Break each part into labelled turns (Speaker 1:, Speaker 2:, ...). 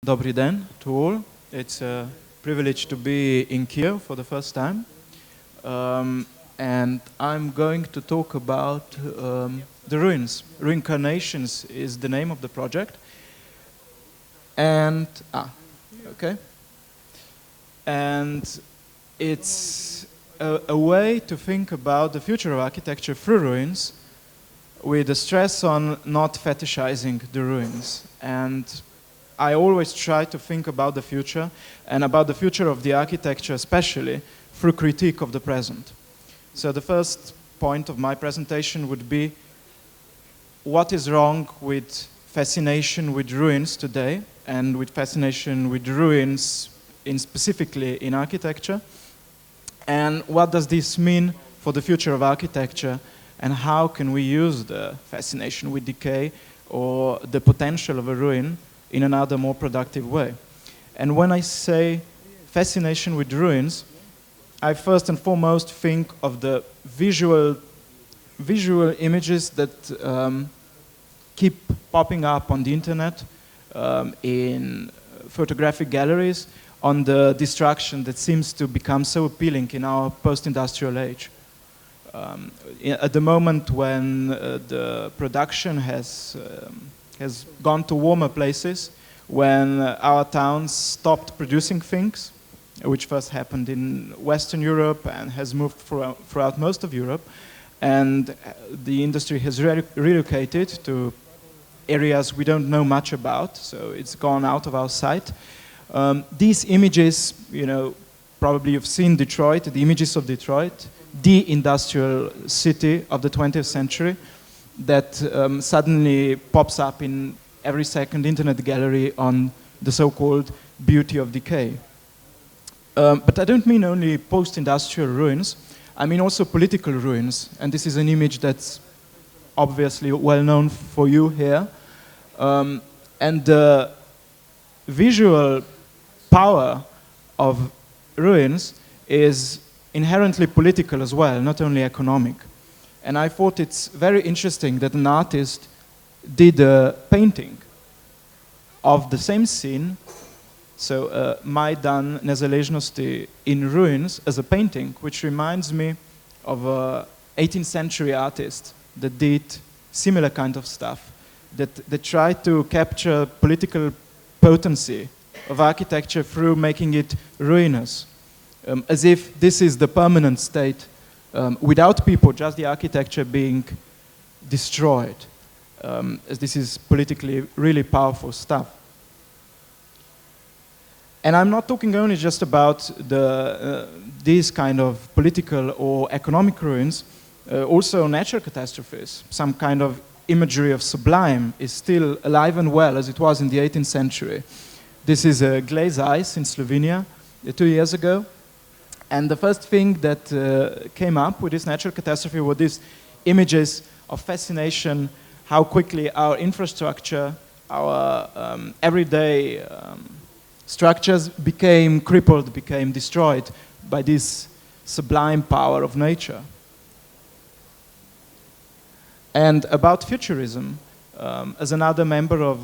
Speaker 1: Dobry den to all. It's a privilege to be in Kiev for the first time. And I'm going to talk about the ruins. Ruincarnations is the name of the project. And, okay. And it's a way to think about the future of architecture through ruins with a stress on not fetishizing the ruins. And I always try to think about the future and about the future of the architecture especially through critique of the present. So the first point of my presentation would be what is wrong with fascination with ruins today and with fascination with ruins specifically in architecture, and what does this mean for the future of architecture, and how can we use the fascination with decay or the potential of a ruin in another more productive way. And when I say fascination with ruins, I first and foremost think of the visual images that keep popping up on the internet, in photographic galleries, on the destruction that seems to become so appealing in our post-industrial age. At the moment when the production has gone to warmer places, when our towns stopped producing things, which first happened in Western Europe and has moved throughout most of Europe, and the industry has relocated to areas we don't know much about, so it's gone out of our sight. These images, probably you've seen Detroit, the images of Detroit, the industrial city of the 20th century, that suddenly pops up in every second internet gallery on the so-called beauty of decay. But I don't mean only post-industrial ruins, I mean also political ruins, and this is an image that's obviously well known for you here. And the visual power of ruins is inherently political as well, not only economic. And I thought it's very interesting that an artist did a painting of the same scene, so Maidan Nezalezhnosti in ruins, as a painting, which reminds me of an 18th century artist that did similar kind of stuff, that tried to capture political potency of architecture through making it ruinous, as if this is the permanent state, without people, just the architecture being destroyed, as this is politically really powerful stuff. And I'm not talking only just about these kind of political or economic ruins, also natural catastrophes. Some kind of imagery of sublime is still alive and well as it was in the 18th century. This is a glaze ice in Slovenia 2 years ago. And the first thing that came up with this natural catastrophe were these images of fascination, how quickly our infrastructure, our everyday structures became crippled, became destroyed by this sublime power of nature. And about futurism, as another member of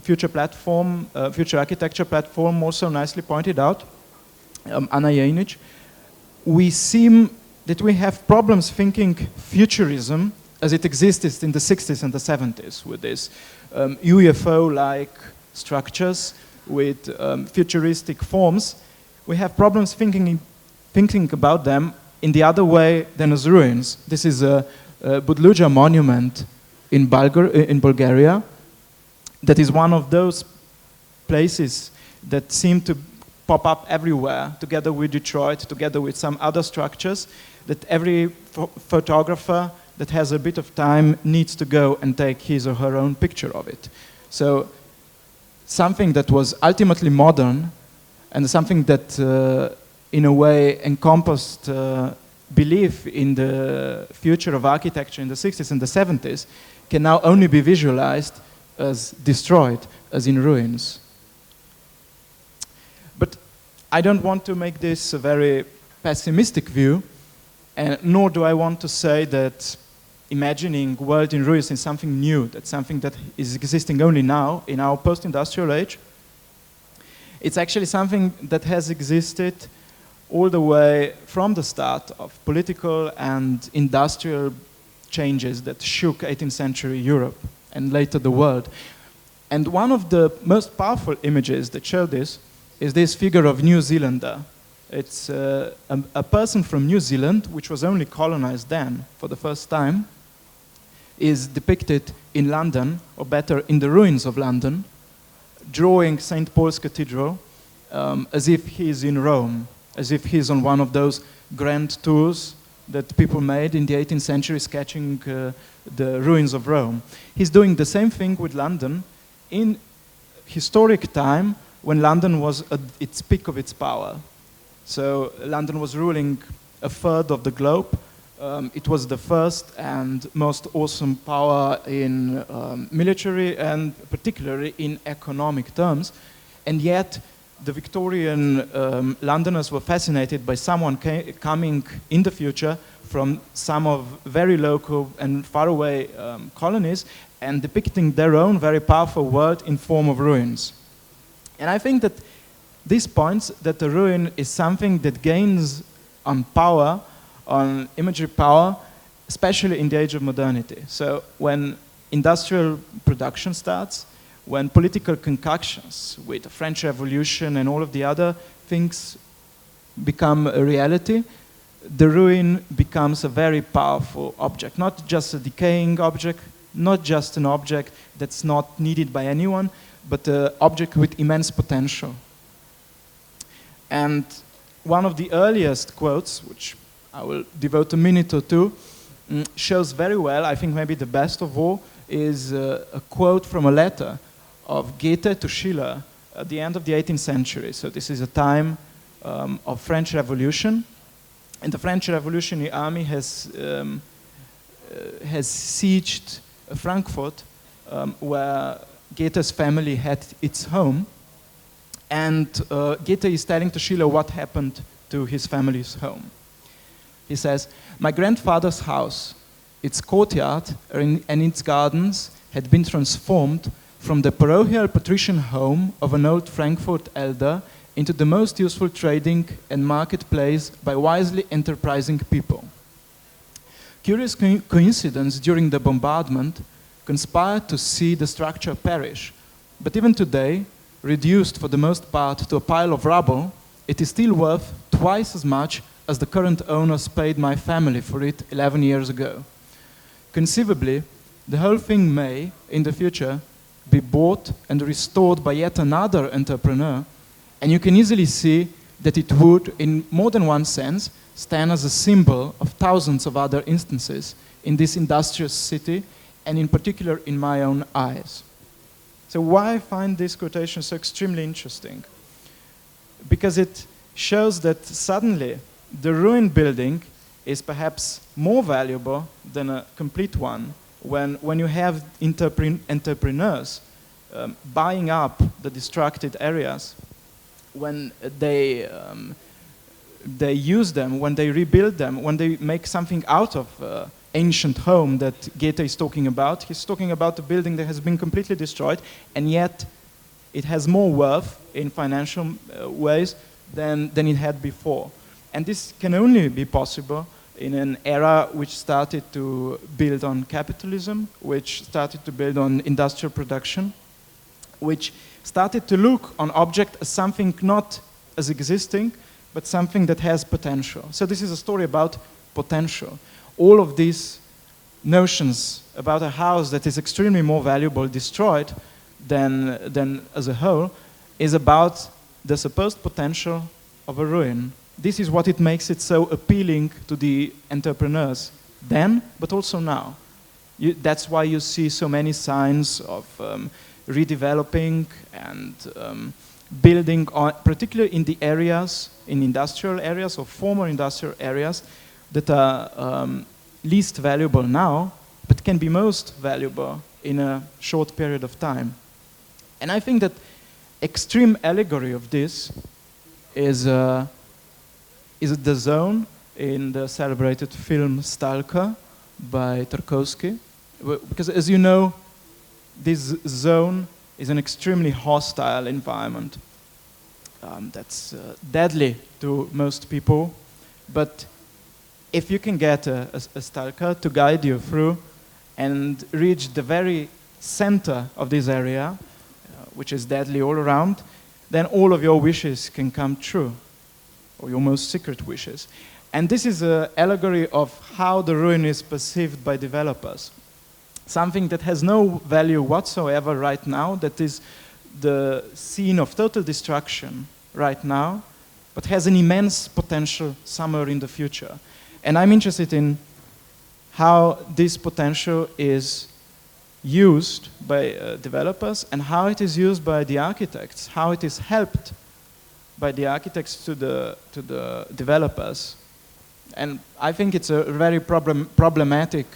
Speaker 1: Future Architecture Platform also nicely pointed out, Anna Janic, we seem that we have problems thinking futurism as it existed in the 60s and the 70s with these UFO-like structures with futuristic forms. We have problems thinking about them in the other way than as ruins. This is a Budluja monument in Bulgaria that is one of those places that seem to pop up everywhere, together with Detroit, together with some other structures, that every photographer that has a bit of time needs to go and take his or her own picture of it. So something that was ultimately modern and something that in a way encompassed belief in the future of architecture in the 60s and the 70s can now only be visualized as destroyed, as in ruins. But I don't want to make this a very pessimistic view, and nor do I want to say that imagining world in ruins is something new, that's something that is existing only now in our post-industrial age. It's actually something that has existed all the way from the start of political and industrial changes that shook 18th century Europe and later the world. And one of the most powerful images that show this is this figure of New Zealander. It's a person from New Zealand, which was only colonized then for the first time, is depicted in London, or better, in the ruins of London, drawing St. Paul's Cathedral as if he's in Rome, as if he's on one of those grand tours that people made in the 18th century, sketching the ruins of Rome. He's doing the same thing with London in historic time when London was at its peak of its power. So London was ruling a third of the globe. It was the first and most awesome power in military and particularly in economic terms. And yet the Victorian Londoners were fascinated by someone coming in the future from some of very local and faraway colonies and depicting their own very powerful world in form of ruins. And I think that this points that the ruin is something that gains on power, on imagery power, especially in the age of modernity. So when industrial production starts, when political concoctions with the French Revolution and all of the other things become a reality, the ruin becomes a very powerful object, not just a decaying object, not just an object that's not needed by anyone, but an object with immense potential. And one of the earliest quotes, which I will devote a minute or two, shows very well, I think maybe the best of all, is a quote from a letter of Goethe to Schiller at the end of the 18th century. So this is a time of French Revolution, and the French Revolutionary Army has sieged Frankfurt, where Goethe's family had its home, and Goethe is telling to Schiller what happened to his family's home. He says, "My grandfather's house, its courtyard and its gardens had been transformed from the parochial patrician home of an old Frankfurt elder into the most useful trading and marketplace by wisely enterprising people. Curious coincidence during the bombardment conspired to see the structure perish, but even today, reduced for the most part to a pile of rubble, it is still worth twice as much as the current owners paid my family for it 11 years ago. Conceivably, the whole thing may, in the future, be bought and restored by yet another entrepreneur, and you can easily see that it would, in more than one sense, stand as a symbol of thousands of other instances in this industrious city, and in particular in my own eyes." So why I find this quotation so extremely interesting? Because it shows that suddenly the ruined building is perhaps more valuable than a complete one when you have entrepreneurs buying up the distracted areas, when they use them, when they rebuild them, when they make something out of ancient home that Goethe is talking about. He's talking about a building that has been completely destroyed, and yet it has more worth in financial ways than it had before. And this can only be possible in an era which started to build on capitalism, which started to build on industrial production, which started to look on object as something not as existing, but something that has potential. So this is a story about potential. All of these notions about a house that is extremely more valuable destroyed than as a whole is about the supposed potential of a ruin. This is what it makes it so appealing to the entrepreneurs then, but also now. That's why you see so many signs of redeveloping and building on, particularly in the areas, in industrial areas or former industrial areas that are least valuable now, but can be most valuable in a short period of time. And I think that extreme allegory of this is the zone in the celebrated film Stalker by Tarkovsky. Because as you know, this zone is an extremely hostile environment. that's deadly to most people. But if you can get a stalker to guide you through and reach the very center of this area, which is deadly all around, then all of your wishes can come true, or your most secret wishes. And this is an allegory of how the ruin is perceived by developers. Something that has no value whatsoever right now, that is the scene of total destruction right now, but has an immense potential somewhere in the future. And I'm interested in how this potential is used by developers and how it is used by the architects, how it is helped by the architects to the developers. And I think it's a very problematic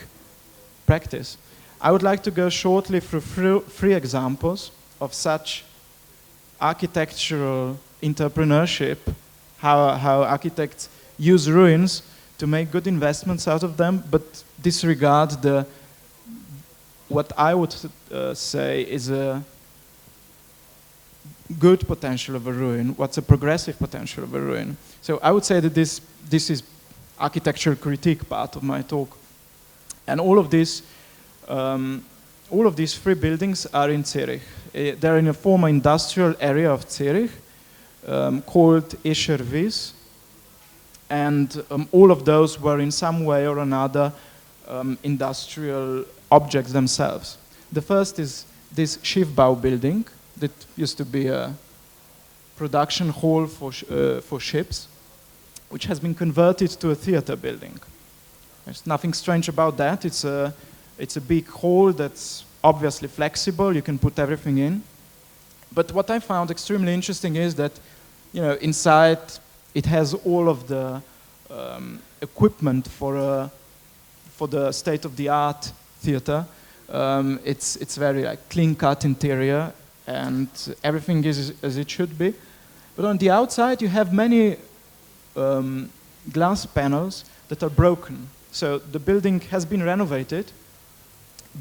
Speaker 1: practice. I would like to go shortly through three examples of such architectural entrepreneurship, how architects use ruins to make good investments out of them, but disregard what I would say is a good potential of a ruin, what's a progressive potential of a ruin. So I would say that this is architectural critique part of my talk. And all of these three buildings are in Zurich. They're in a former industrial area of Zurich called Escher Wyss. And all of those were in some way or another industrial objects themselves. The first is this Schiffbau building that used to be a production hall for ships, which has been converted to a theater building. There's nothing strange about that. It's a big hall that's obviously flexible. You can put everything in. But what I found extremely interesting is that, inside it has all of the equipment for the state-of-the-art theater. It's very clean-cut interior, and everything is as it should be. But on the outside, you have many glass panels that are broken. So the building has been renovated,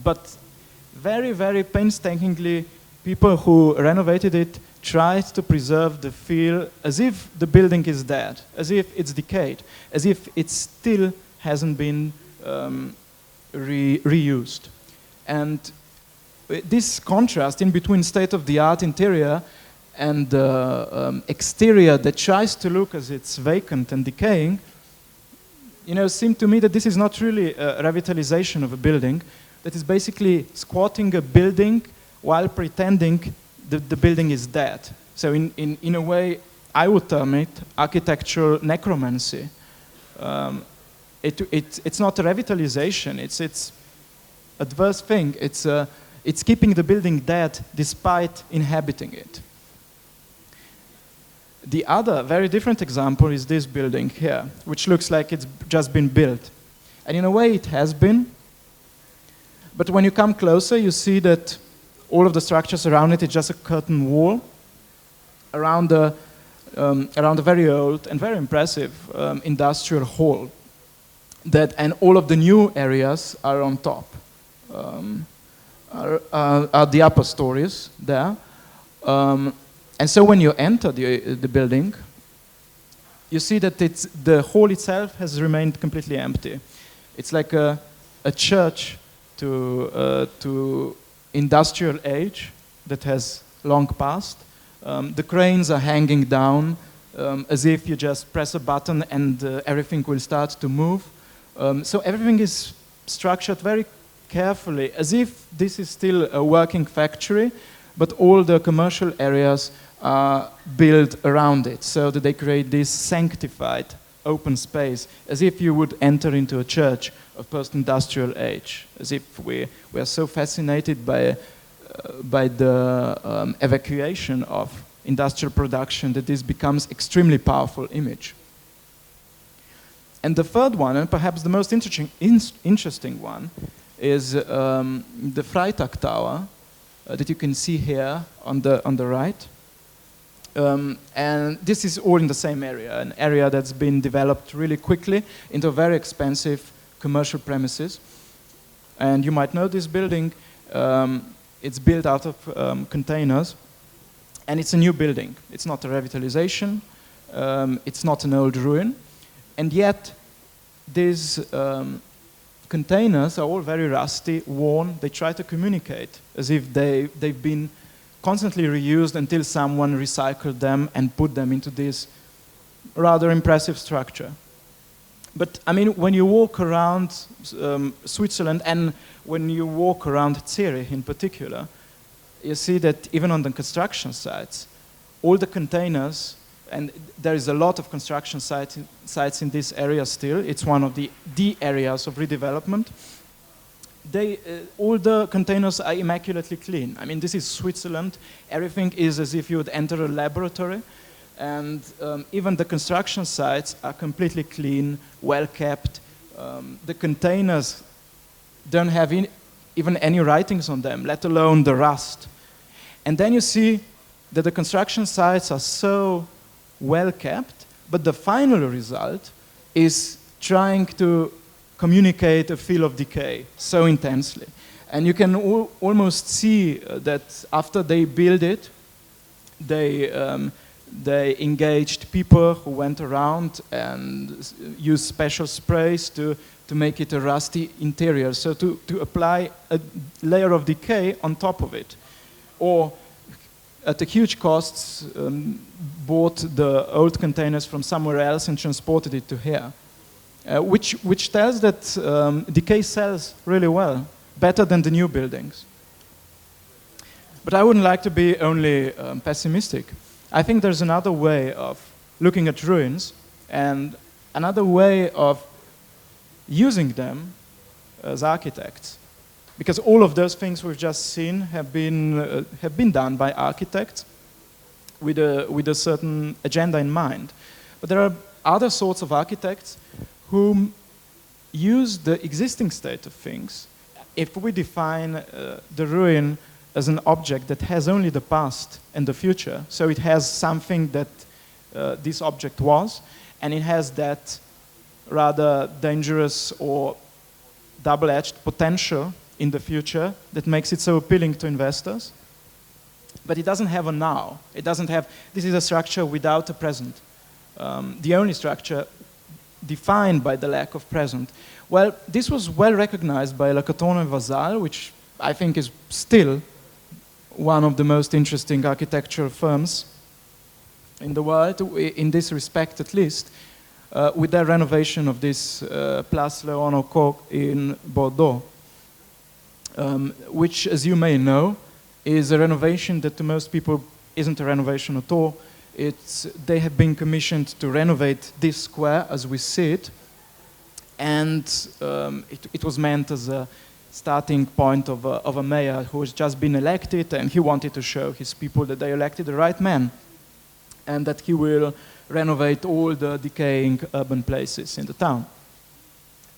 Speaker 1: but very, very painstakingly, people who renovated it tried to preserve the feel as if the building is dead, as if it's decayed, as if it still hasn't been reused. And this contrast in between state-of-the-art interior and the exterior that tries to look as it's vacant and decaying, seemed to me that this is not really a revitalization of a building, that is basically squatting a building while pretending that the building is dead. So in a way, I would term it architectural necromancy. It's not a revitalization, it's adverse thing. It's keeping the building dead despite inhabiting it. The other very different example is this building here, which looks like it's just been built. And in a way it has been, but when you come closer you see that all of the structures around it is just a curtain wall around a very old and very impressive industrial hall. And all of the new areas are on top, are the upper stories there. And so when you enter the building, you see that the hall itself has remained completely empty. It's like a church to industrial age that has long passed. The cranes are hanging down as if you just press a button and everything will start to move. So everything is structured very carefully, as if this is still a working factory, but all the commercial areas are built around it, so that they create this sanctified open space, as if you would enter into a church of post-industrial age, as if we are so fascinated by the evacuation of industrial production that this becomes extremely powerful image. And the third one, and perhaps the most interesting one, is the Freitag Tower that you can see here on the right. And this is all in the same area, an area that's been developed really quickly into very expensive commercial premises. And you might know this building, it's built out of containers. And it's a new building. It's not a revitalization. It's not an old ruin. And yet, these containers are all very rusty, worn. They try to communicate as if they've been constantly reused until someone recycled them and put them into this rather impressive structure. But I mean, when you walk around Switzerland, and when you walk around Zurich in particular, you see that even on the construction sites, all the containers, and there is a lot of construction sites in this area still. It's one of the areas of redevelopment. All the containers are immaculately clean. I mean, this is Switzerland. Everything is as if you would enter a laboratory. And even the construction sites are completely clean, well kept. The containers don't have even any writings on them, let alone the rust. And then you see that the construction sites are so well kept, but the final result is trying to communicate a feel of decay so intensely. And you can almost see that after they build it, they engaged people who went around and used special sprays to make it a rusty interior, so to apply a layer of decay on top of it. Or at a huge costs, bought the old containers from somewhere else and transported it to here. Which tells that decay sells really well, better than the new buildings. But I wouldn't like to be only pessimistic. I think there's another way of looking at ruins and another way of using them as architects. Because all of those things we've just seen have been done by architects with a certain agenda in mind. But there are other sorts of architects who use the existing state of things. If we define the ruin as an object that has only the past and the future, so it has something that this object was, and it has that rather dangerous or double-edged potential in the future that makes it so appealing to investors. But it doesn't have a now. It doesn't have, this is a structure without a present. The only structure defined by the lack of present. Well, this was well recognized by Lacaton and Vasal, which I think is still one of the most interesting architectural firms in the world, in this respect at least, with their renovation of this Place Léon Aucoq in Bordeaux, which, as you may know, is a renovation that to most people isn't a renovation at all. They have been commissioned to renovate this square as we see it, and it was meant as a starting point of a mayor who has just been elected, and he wanted to show his people that they elected the right man, and that he will renovate all the decaying urban places in the town.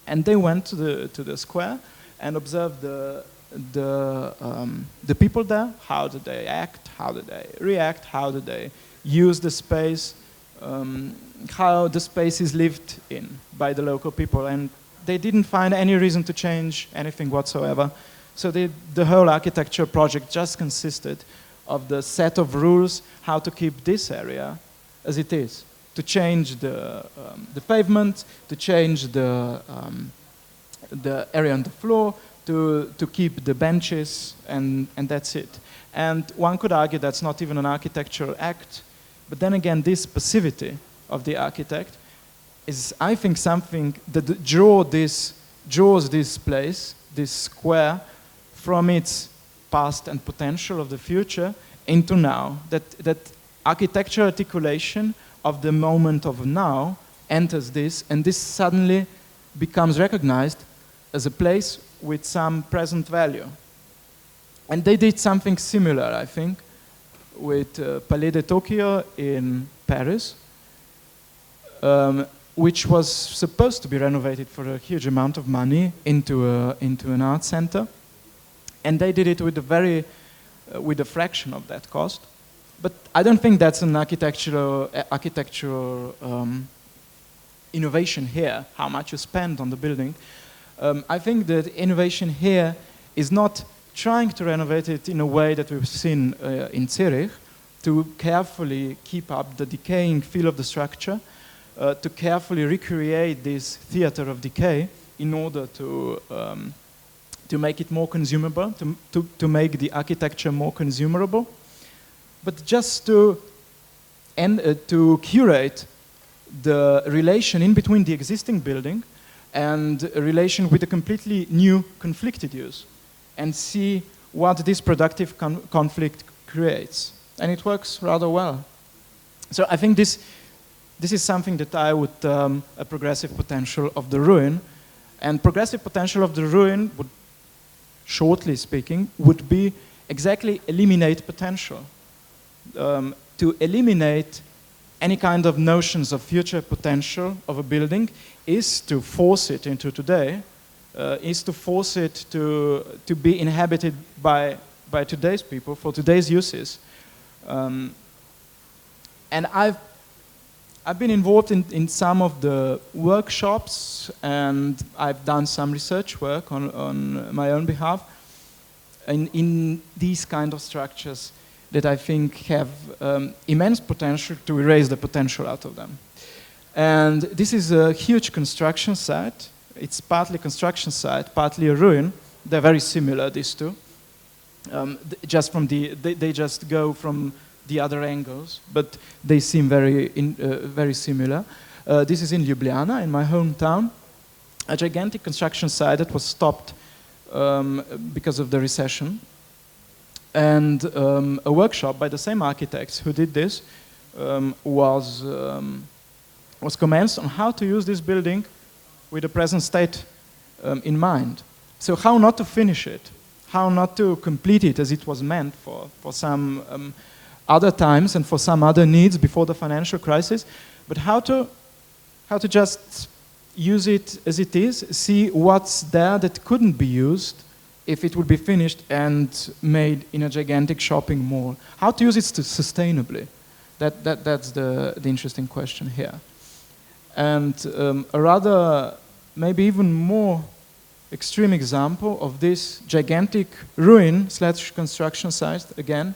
Speaker 1: And they went to the square and observed the people there. How did they act? How did they react? How did they use the space? How the space is lived in by the local people. And they didn't find any reason to change anything whatsoever. So the whole architecture project just consisted of the set of rules how to keep this area as it is. To change the pavement, to change the area on the floor, to keep the benches, and that's it. And one could argue that's not even an architectural act, but then again, this passivity of the architect is, I think, something that draws this place, this square, from its past and potential of the future into now. That architectural articulation of the moment of now enters this, and this suddenly becomes recognized as a place with some present value. And they did something similar, I think, with Palais de Tokyo in Paris, which was supposed to be renovated for a huge amount of money into an art center. And they did it with a fraction of that cost. But I don't think that's an architectural innovation here, how much you spend on the building. I think that innovation here is not trying to renovate it in a way that we've seen in Zurich, to carefully keep up the decaying feel of the structure, to carefully recreate this theater of decay in order to make it more consumable, to make the architecture more consumable, but just to curate the relation in between the existing building and a relation with a completely new conflicted use, and see what this productive conflict creates. And it works rather well. So I think this is something that I would term a progressive potential of the ruin. And progressive potential of the ruin would, shortly speaking, would be exactly eliminate potential. To eliminate any kind of notions of future potential of a building is to force it into today, is to force it to be inhabited by today's people for today's uses. And I've been involved in some of the workshops, and I've done some research work on my own behalf in these kind of structures that I think have immense potential to erase the potential out of them. And this is a huge construction site. It's partly construction site, partly a ruin. They're very similar, these two. Just from they just go from the other angles, but they seem very similar. This is in Ljubljana, in my hometown, a gigantic construction site that was stopped because of the recession. And a workshop by the same architects who did this was commenced on how to use this building with the present state in mind. So how not to finish it, how not to complete it as it was meant for some other times and for some other needs before the financial crisis, but how to just use it as it is, see what's there that couldn't be used if it would be finished and made in a gigantic shopping mall. How to use it sustainably? That's the interesting question here. And a rather, maybe even more extreme example of this gigantic ruin/construction site, again,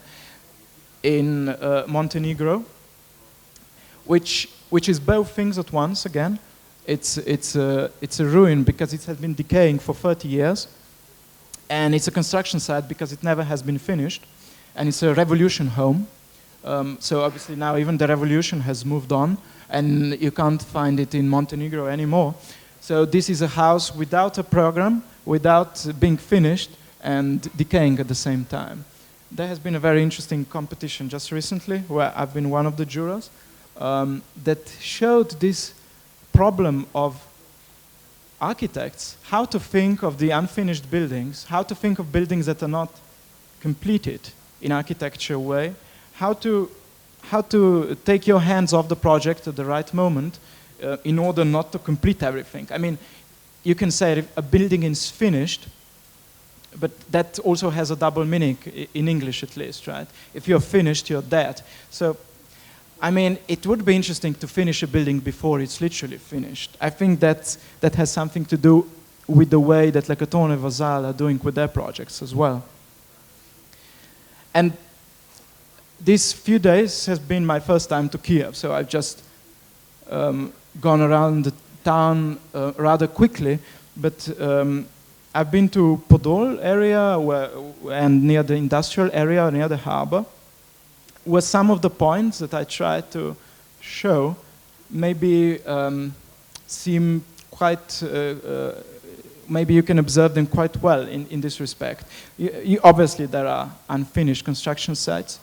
Speaker 1: in Montenegro, which is both things at once. Again, it's a ruin because it has been decaying for 30 years, and it's a construction site because it never has been finished, and it's a revolution home. So obviously now even the revolution has moved on, and you can't find it in Montenegro anymore. So this is a house without a program, without being finished, and decaying at the same time. There has been a very interesting competition just recently, where I've been one of the jurors, that showed this problem of architects, how to think of the unfinished buildings, how to think of buildings that are not completed in architecture way, how to take your hands off the project at the right moment in order not to complete everything. I mean, you can say a building is finished, but that also has a double meaning, in English at least, right? If you're finished, you're dead. So, I mean, it would be interesting to finish a building before it's literally finished. I think that has something to do with the way that Lacaton and Vasal are doing with their projects as well. And these few days has been my first time to Kiev, so I've just gone around the town rather quickly, but I've been to Podol area and near the industrial area, near the harbor, where some of the points that I tried to show maybe seem quite, maybe you can observe them quite well in this respect. Obviously there are unfinished construction sites,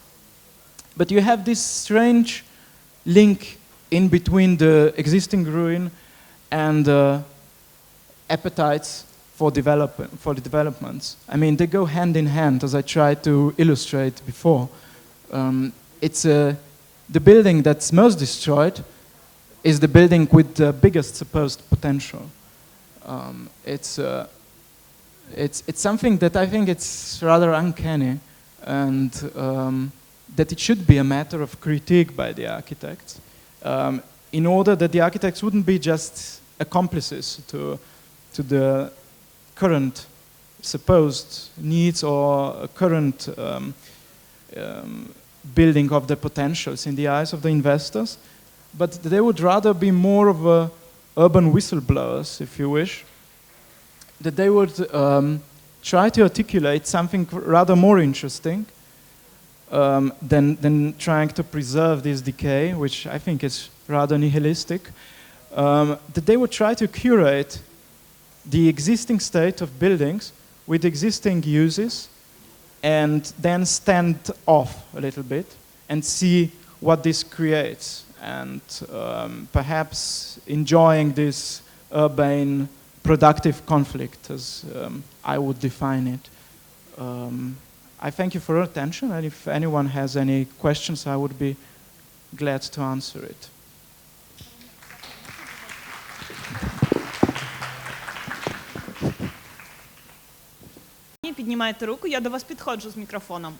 Speaker 1: but you have this strange link in between the existing ruin and appetites for the developments. I mean, they go hand in hand, as I tried to illustrate before. The building that's most destroyed is the building with the biggest supposed potential. It's something that I think it's rather uncanny, and that it should be a matter of critique by the architects, in order that the architects wouldn't be just accomplices to the current supposed needs or current building of the potentials in the eyes of the investors, but they would rather be more of a urban whistleblowers, if you wish, that they would try to articulate something rather more interesting than trying to preserve this decay, which I think is rather nihilistic, that they would try to curate the existing state of buildings with existing uses and then stand off a little bit and see what this creates, and perhaps enjoying this urban productive conflict, as I would define it. I thank you for your attention, and if anyone has any questions, I would be glad to answer it.
Speaker 2: Піднімайте руку, я до вас підходжу з мікрофоном.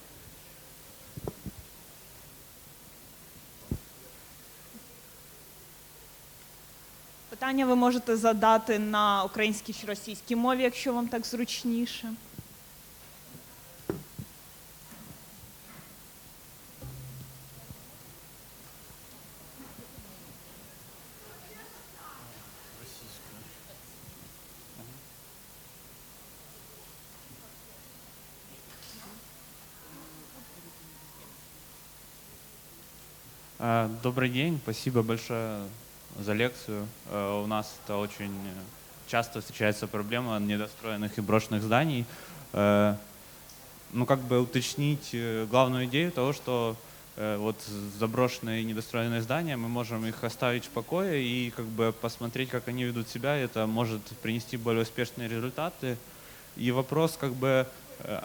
Speaker 2: Питання ви можете задати на українській чи російській мові, якщо вам так зручніше.
Speaker 3: Добрый день, спасибо большое за лекцию. У нас это очень часто встречается проблема недостроенных и брошенных зданий. Ну, как бы уточнить главную идею того, что вот заброшенные и недостроенные здания, мы можем их оставить в покое и как бы посмотреть, как они ведут себя, это может принести более успешные результаты. И вопрос, как бы,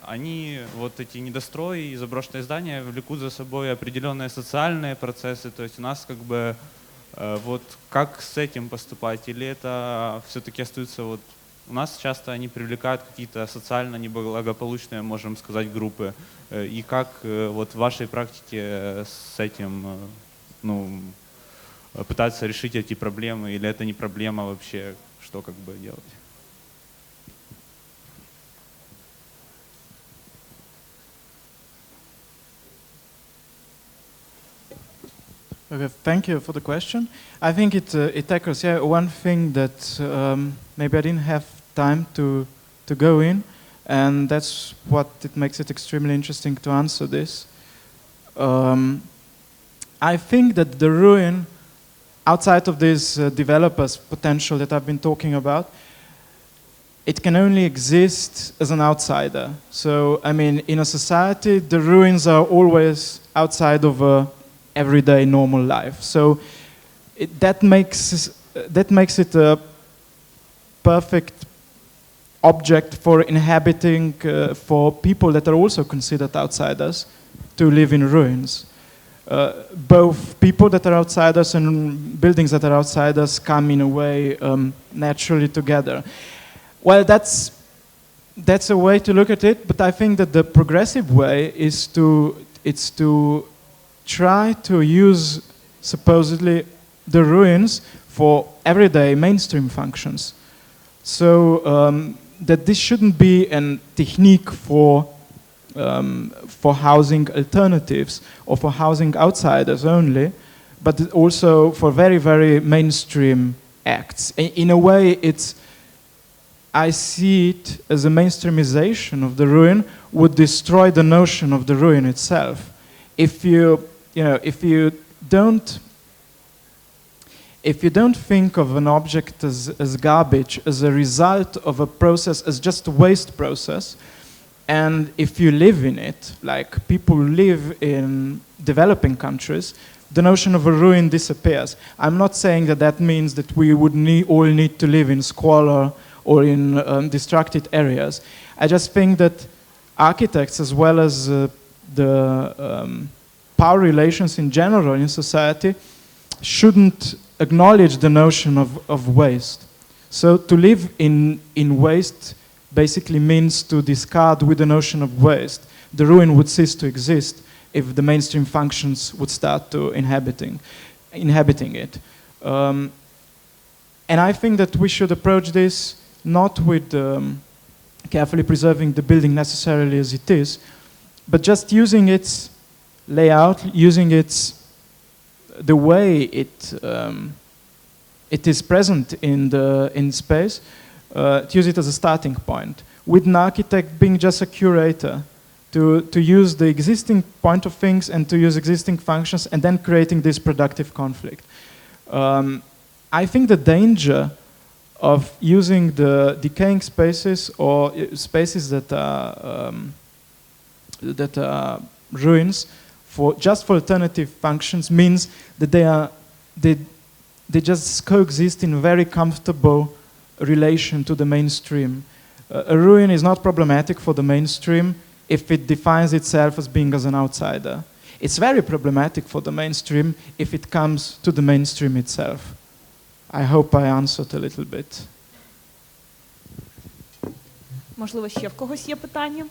Speaker 3: они, вот эти недострои и заброшенные здания, влекут за собой определенные социальные процессы, то есть у нас как бы вот как с этим поступать, или это все-таки остаются вот у нас часто они привлекают какие-то социально неблагополучные, можем сказать, группы, и как вот в вашей практике с этим, ну, пытаться решить эти проблемы, или это не проблема вообще, что как бы делать?
Speaker 1: Okay, thank you for the question. I think it tackles one thing that maybe I didn't have time to go in, and that's what it makes it extremely interesting to answer this. I think that the ruin, outside of this developers potential that I've been talking about, it can only exist as an outsider. So, I mean, in a society, the ruins are always outside of a everyday normal life. So that makes it a perfect object for inhabiting, for people that are also considered outsiders to live in ruins. Both people that are outsiders and buildings that are outsiders come in a way naturally together. Well, that's a way to look at it, but I think that the progressive way is to try to use supposedly the ruins for everyday mainstream functions. So that this shouldn't be a technique for housing alternatives or for housing outsiders only, but also for very, very mainstream acts. In a way, I see it as a mainstreamization of the ruin would destroy the notion of the ruin itself. If you don't think of an object as garbage, as a result of a process, as just a waste process, and if you live in it, like people live in developing countries, the notion of a ruin disappears. I'm not saying that means that we would all need to live in squalor or in distracted areas. I just think that architects, as well as the power relations in general in society, shouldn't acknowledge the notion of waste. So to live in waste basically means to discard with the notion of waste. The ruin would cease to exist if the mainstream functions would start to inhabiting it. And I think that we should approach this not with carefully preserving the building necessarily as it is, but just using its layout, using the way it is present in space, to use it as a starting point, with an architect being just a curator, to use the existing point of things and to use existing functions and then creating this productive conflict. I think the danger of using the decaying spaces or spaces that are ruins for alternative functions means that they just coexist in a very comfortable relation to the mainstream. A ruin is not problematic for the mainstream if it defines itself as being as an outsider. It's very problematic for the mainstream if it comes to the mainstream itself. I hope I answered a little bit.
Speaker 2: Можливо, ще в когось є питання?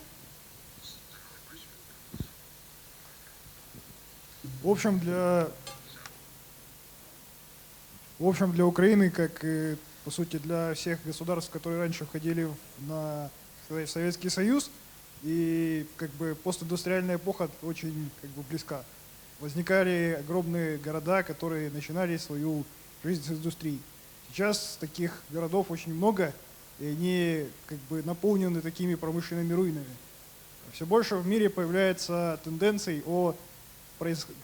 Speaker 4: В общем, для Украины, как и, по сути, для всех государств, которые раньше входили в Советский Союз, и как бы постиндустриальная эпоха очень как бы близка. Возникали огромные города, которые начинали свою жизнь с индустрии. Сейчас таких городов очень много, и они как бы наполнены такими промышленными руинами. Все больше в мире появляется тенденций о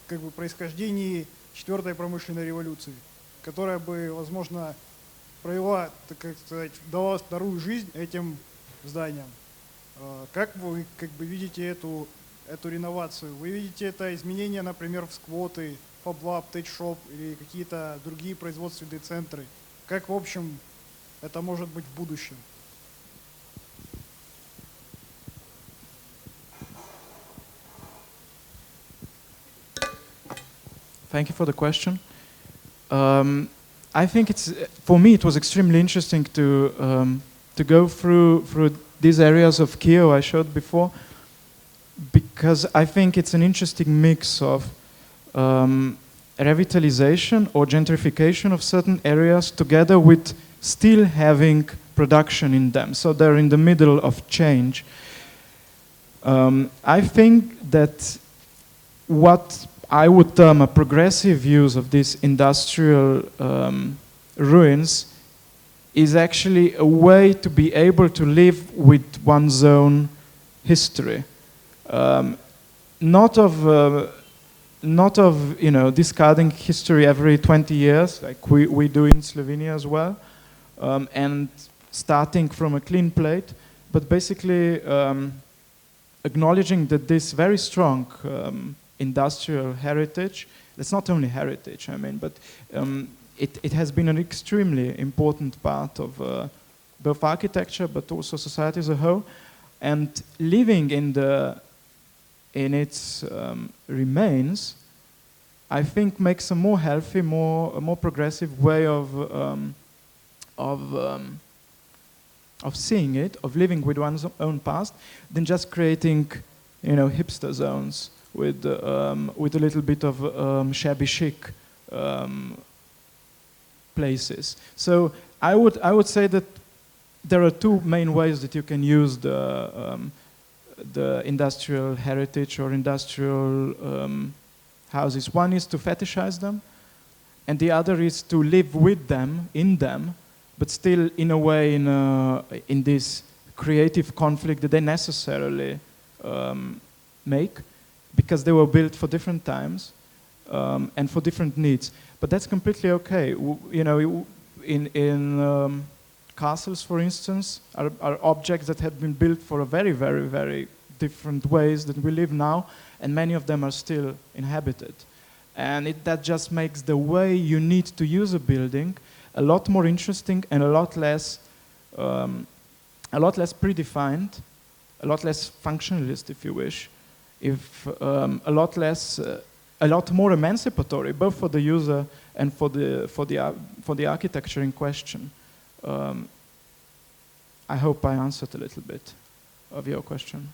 Speaker 4: как бы происхождении четвертой промышленной революции, которая бы, возможно, провела, так сказать, дала вторую жизнь этим зданиям. Как вы как бы видите эту реновацию? Вы видите это изменение, например, в сквоты, FabLab, TechShop или какие-то другие производственные центры? Как, в общем, это может быть в будущем?
Speaker 1: Thank you for the question. I think for me it was extremely interesting to go through these areas of Kiev I showed before, because I think it's an interesting mix of revitalization or gentrification of certain areas together with still having production in them. So they're in the middle of change. I think that what I would term a progressive use of these industrial ruins is actually a way to be able to live with one's own history. Not of discarding history every 20 years, like we do in Slovenia as well, and starting from a clean plate, but basically acknowledging that this very strong industrial heritage, it's not only heritage, I mean, but it has been an extremely important part of both architecture, but also society as a whole, and living in its remains, I think makes a more healthy, a more progressive way of seeing it, of living with one's own past, than just creating, hipster zones with a little bit of shabby chic places. So I would say that there are two main ways that you can use the industrial heritage or industrial houses. One is to fetishize them, and the other is to live with them, in them, but still in a way in this creative conflict that they necessarily make, because they were built for different times and for different needs. But that's completely okay. In castles, for instance, are objects that have been built for a very, very, very different ways than we live now, and many of them are still inhabited. And that just makes the way you need to use a building a lot more interesting and a lot less predefined, a lot less functionalist, if you wish, a lot more emancipatory, both for the user and for the architecture in question. I hope I answered a little bit of your question.